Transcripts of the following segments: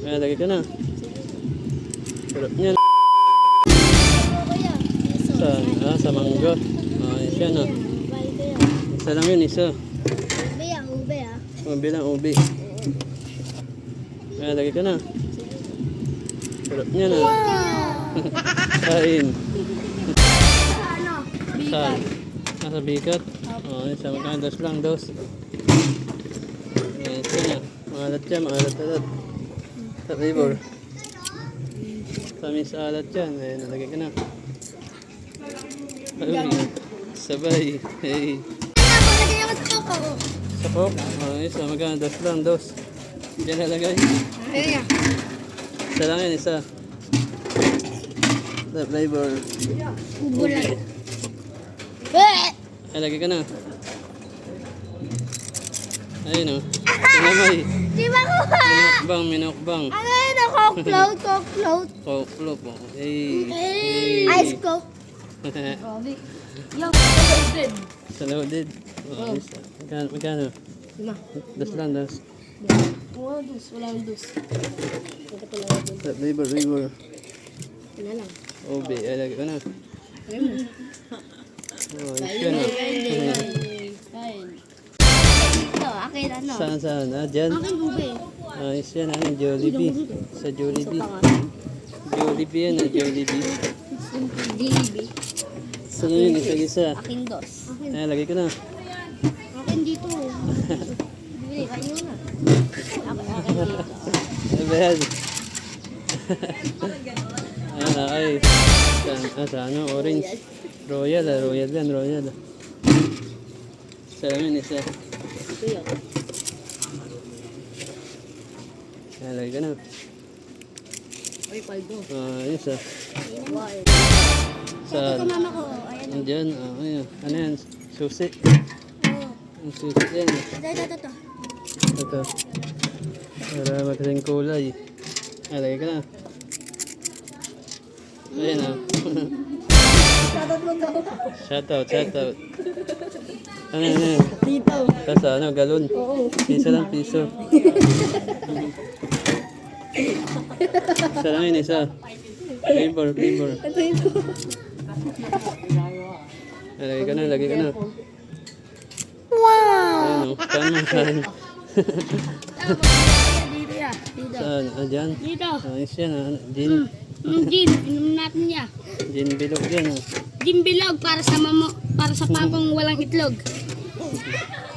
Ayan, lagay ka na. Sarap niyan. Saan? Ah, sa mangga. Ah, isa na. Isa lang yun, isa. Ube lang, ube. Ayan, lagay ka na. Sarap niyan ah. Kain. Saan? Nasa bikat. Oh, isa magkano, dos lang, dos. Ayan, isa na. Maalat yan, maalat-alat. Sa flavor. Tamis alat yan. Ayan, nalagay ka na. Ay, sabay. Hey. Sa Coke? Oh, isa magkano, dos lang, dos. Diyan nalagay. Isa lang yan, isa. Sa flavor. Bulan. Ay, lagay ka na. Ayun o. Sinamay. Di ba ko ba? Minukbang, minukbang. Ano yun? Coke float, Coke float. Coke float po. Hey. Ice Coke. Yung loaded. Sa loaded. Oh, isa. Magkano? Lima. Das lang, das. Wala dos. Wala dos. Sa flavor, flavor. Wala lang. Obe, ay lagay ka na. Oh, isa na. Kain. Ito, akin ano? Saan, saan? Ah, dyan. Akin ube. Ah, isa na. Jollibee. Sa Jollibee. Jollibee yan, Jollibee. Dilibi. Saan yun, isa-isa. Akin dos. Ay, lagay ka na. Akin dito. Bili, kayo na. Akin dito. Ay, bayad. Ayan, ay. Sa ano, orange. Royal, royal yan, royal. Isa lang yun, isa. Ayan, lagay ka na. Ay, paldo. Ah, isa. Ito Saan? mama ko. Ayan. Andyan, ayan. Ano yan? Susi. Oh. Ang susi yan. Ito. Ito. Para magkasing kulay. Ay, lagay ka na. Ayan ah. Shoutout, shoutout. Ano, ano? Dito. Tapos ano, galon. Piso lang, piso. Isa lang yun, isa. Flavor, flavor. Lagay ka na, lagay ka na. Wow! Ayan o, saan man saan? Dito ya. Dito. Saan? Ah, dyan. Dito. Ayos yan ah. Gin. Gin, inom natin niya. Gin bilog yan ah. Gin bilog para sa pangong walang itlog.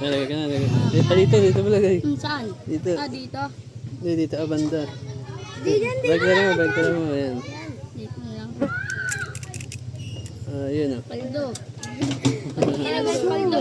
Ay, lagay ka na, lagay ka na. Dito, dito ba lagay? Saan? Dito. Ah, dito. Dito, banda. Diyan, Bag ka na mo, bag ka na mo. Ayan. Dito na lang. Ah, yun ah. Paldo. Paldo.